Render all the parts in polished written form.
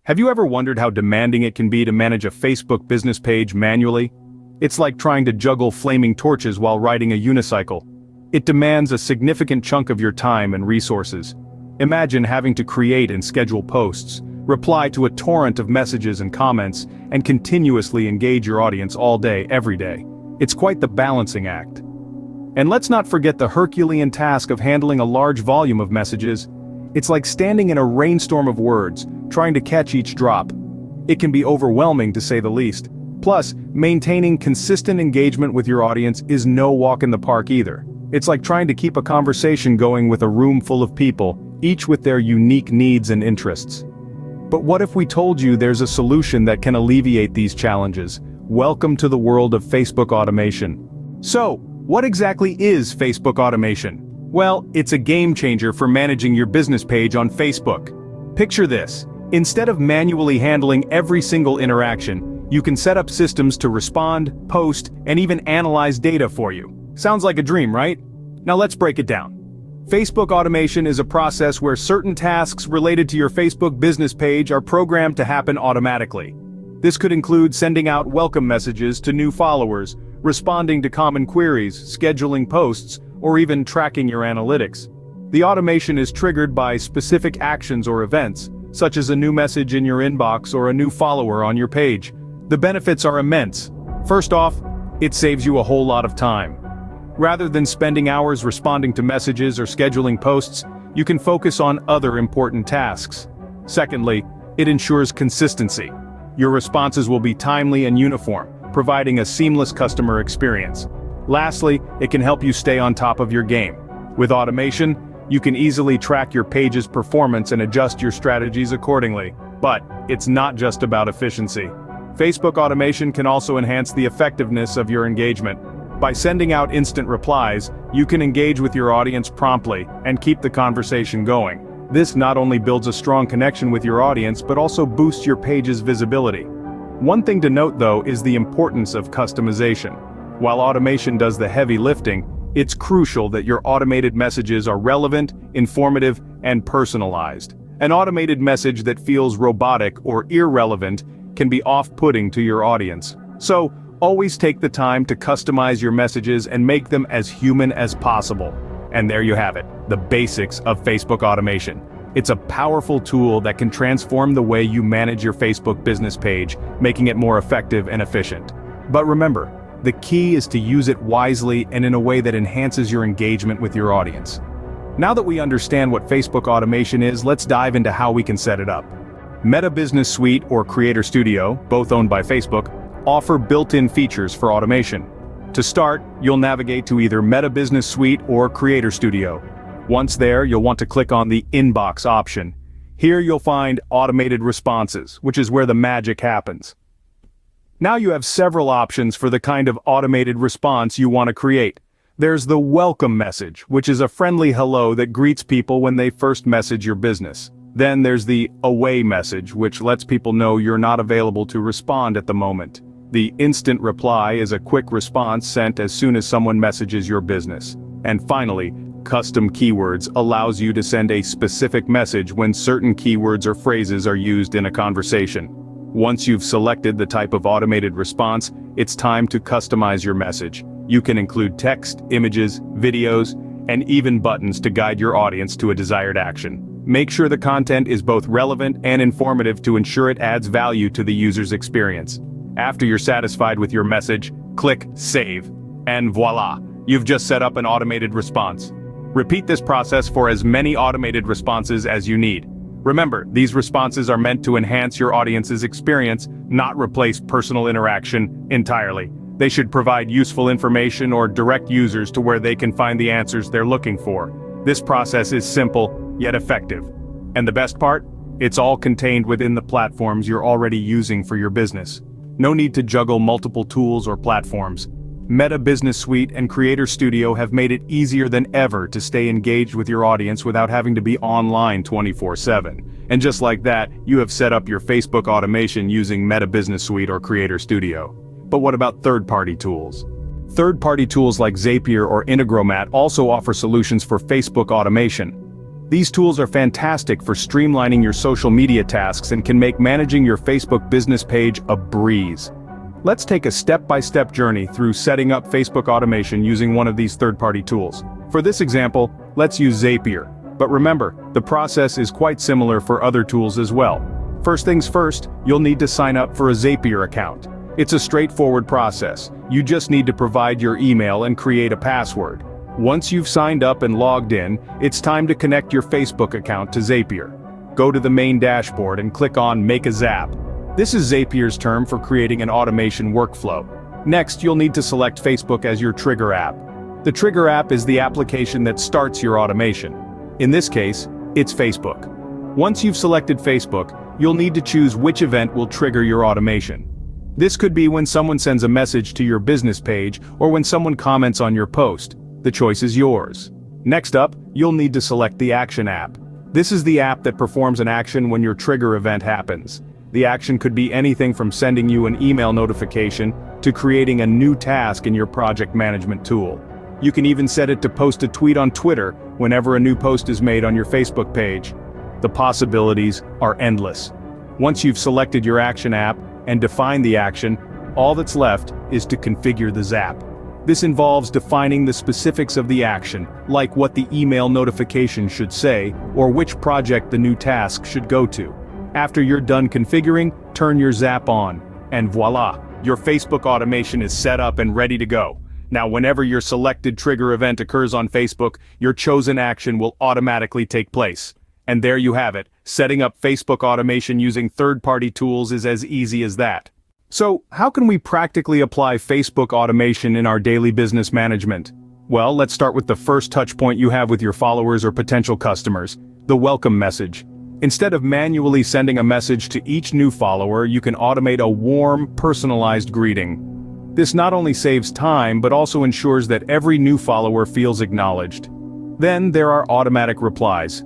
Have you ever wondered how demanding it can be to manage a Facebook business page manually? It's like trying to juggle flaming torches while riding a unicycle. It demands a significant chunk of your time and resources. Imagine having to create and schedule posts, reply to a torrent of messages and comments, and continuously engage your audience all day, every day. It's quite the balancing act. And let's not forget the Herculean task of handling a large volume of messages. It's like standing in a rainstorm of words, trying to catch each drop. It can be overwhelming to say the least. Plus, maintaining consistent engagement with your audience is no walk in the park either. It's like trying to keep a conversation going with a room full of people, each with their unique needs and interests. But what if we told you there's a solution that can alleviate these challenges? Welcome to the world of Facebook automation. So, what exactly is Facebook automation? Well, it's a game changer for managing your business page on Facebook. Picture this. Instead of manually handling every single interaction, you can set up systems to respond, post, and even analyze data for you. Sounds like a dream, right? Now let's break it down. Facebook automation is a process where certain tasks related to your Facebook business page are programmed to happen automatically. This could include sending out welcome messages to new followers, responding to common queries, scheduling posts, or even tracking your analytics. The automation is triggered by specific actions or events, such as a new message in your inbox or a new follower on your page. The benefits are immense. First off, it saves you a whole lot of time. Rather than spending hours responding to messages or scheduling posts, you can focus on other important tasks. Secondly, it ensures consistency. Your responses will be timely and uniform, providing a seamless customer experience. Lastly, it can help you stay on top of your game. With automation, you can easily track your page's performance and adjust your strategies accordingly. But it's not just about efficiency. Facebook automation can also enhance the effectiveness of your engagement. By sending out instant replies, you can engage with your audience promptly and keep the conversation going. This not only builds a strong connection with your audience but also boosts your page's visibility. One thing to note though is the importance of customization. While automation does the heavy lifting, it's crucial that your automated messages are relevant, informative, and personalized. An automated message that feels robotic or irrelevant can be off-putting to your audience. So, always take the time to customize your messages and make them as human as possible. And there you have it, the basics of Facebook automation. It's a powerful tool that can transform the way you manage your Facebook business page, making it more effective and efficient. But remember, the key is to use it wisely and in a way that enhances your engagement with your audience. Now that we understand what Facebook automation is, let's dive into how we can set it up. Meta Business Suite or Creator Studio, both owned by Facebook, offer built-in features for automation. To start, you'll navigate to either Meta Business Suite or Creator Studio. Once there, you'll want to click on the Inbox option. Here you'll find Automated Responses, which is where the magic happens. Now you have several options for the kind of automated response you want to create. There's the welcome message, which is a friendly hello that greets people when they first message your business. Then there's the away message, which lets people know you're not available to respond at the moment. The instant reply is a quick response sent as soon as someone messages your business. And finally, custom keywords allows you to send a specific message when certain keywords or phrases are used in a conversation. Once you've selected the type of automated response, it's time to customize your message. You can include text, images, videos, and even buttons to guide your audience to a desired action. Make sure the content is both relevant and informative to ensure it adds value to the user's experience. After you're satisfied with your message, click Save. And voila, you've just set up an automated response. Repeat this process for as many automated responses as you need. Remember, these responses are meant to enhance your audience's experience, not replace personal interaction entirely. They should provide useful information or direct users to where they can find the answers they're looking for. This process is simple, yet effective. And the best part? It's all contained within the platforms you're already using for your business. No need to juggle multiple tools or platforms. Meta Business Suite and Creator Studio have made it easier than ever to stay engaged with your audience without having to be online 24/7. And just like that, you have set up your Facebook automation using Meta Business Suite or Creator Studio. But what about third-party tools? Third-party tools like Zapier or Integromat also offer solutions for Facebook automation. These tools are fantastic for streamlining your social media tasks and can make managing your Facebook business page a breeze. Let's take a step-by-step journey through setting up Facebook automation using one of these third-party tools. For this example, let's use Zapier. But remember, the process is quite similar for other tools as well. First things first, you'll need to sign up for a Zapier account. It's a straightforward process. You just need to provide your email and create a password. Once you've signed up and logged in, it's time to connect your Facebook account to Zapier. Go to the main dashboard and click on Make a Zap. This is Zapier's term for creating an automation workflow. Next, you'll need to select Facebook as your trigger app. The trigger app is the application that starts your automation. In this case, it's Facebook. Once you've selected Facebook, you'll need to choose which event will trigger your automation. This could be when someone sends a message to your business page or when someone comments on your post. The choice is yours. Next up, you'll need to select the Action app. This is the app that performs an action when your trigger event happens. The action could be anything from sending you an email notification to creating a new task in your project management tool. You can even set it to post a tweet on Twitter whenever a new post is made on your Facebook page. The possibilities are endless. Once you've selected your Action app and defined the action, all that's left is to configure the Zap. This involves defining the specifics of the action, like what the email notification should say, or which project the new task should go to. After you're done configuring, turn your Zap on, and voila, your Facebook automation is set up and ready to go. Now, whenever your selected trigger event occurs on Facebook, your chosen action will automatically take place. And there you have it, setting up Facebook automation using third-party tools is as easy as that. So, how can we practically apply Facebook automation in our daily business management? Well, let's start with the first touch point you have with your followers or potential customers, the welcome message. Instead of manually sending a message to each new follower, you can automate a warm, personalized greeting. This not only saves time, but also ensures that every new follower feels acknowledged. Then there are automatic replies.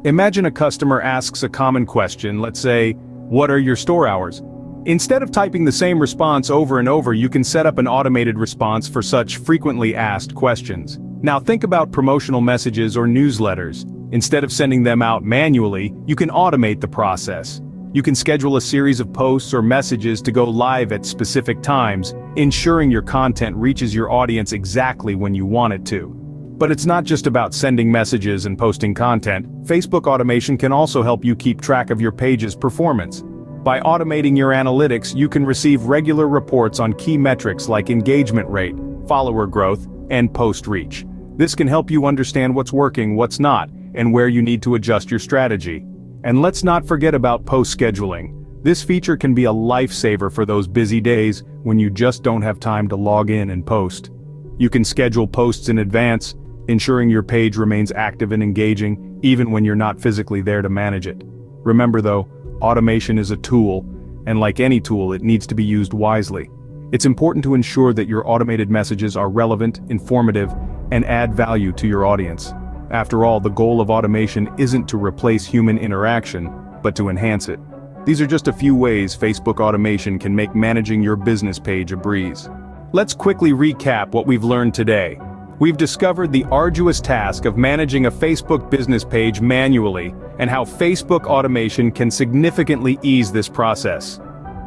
Imagine a customer asks a common question, let's say, "What are your store hours?" Instead of typing the same response over and over, you can set up an automated response for such frequently asked questions. Now think about promotional messages or newsletters. Instead of sending them out manually, you can automate the process. You can schedule a series of posts or messages to go live at specific times, ensuring your content reaches your audience exactly when you want it to. But it's not just about sending messages and posting content. Facebook automation can also help you keep track of your page's performance. By automating your analytics, you can receive regular reports on key metrics like engagement rate, follower growth, and post reach. This can help you understand what's working, what's not, and where you need to adjust your strategy. And let's not forget about post scheduling. This feature can be a lifesaver for those busy days when you just don't have time to log in and post. You can schedule posts in advance, ensuring your page remains active and engaging, even when you're not physically there to manage it. Remember though, automation is a tool, and like any tool, it needs to be used wisely. It's important to ensure that your automated messages are relevant, informative, and add value to your audience. After all, the goal of automation isn't to replace human interaction, but to enhance it. These are just a few ways Facebook automation can make managing your business page a breeze. Let's quickly recap what we've learned today. We've discovered the arduous task of managing a Facebook business page manually, and how Facebook automation can significantly ease this process.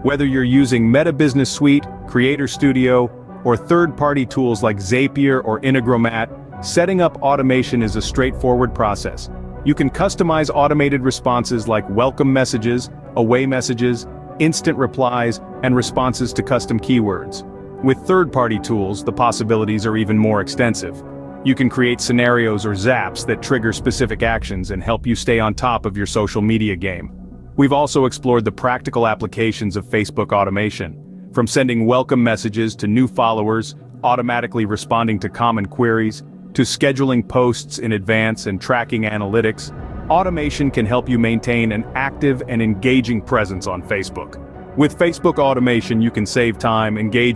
Whether you're using Meta Business Suite, Creator Studio, or third-party tools like Zapier or Integromat, setting up automation is a straightforward process. You can customize automated responses like welcome messages, away messages, instant replies, and responses to custom keywords. With third-party tools, the possibilities are even more extensive. You can create scenarios or zaps that trigger specific actions and help you stay on top of your social media game. We've also explored the practical applications of Facebook automation, from sending welcome messages to new followers, automatically responding to common queries, to scheduling posts in advance and tracking analytics. Automation can help you maintain an active and engaging presence on Facebook. With Facebook automation, you can save time, engage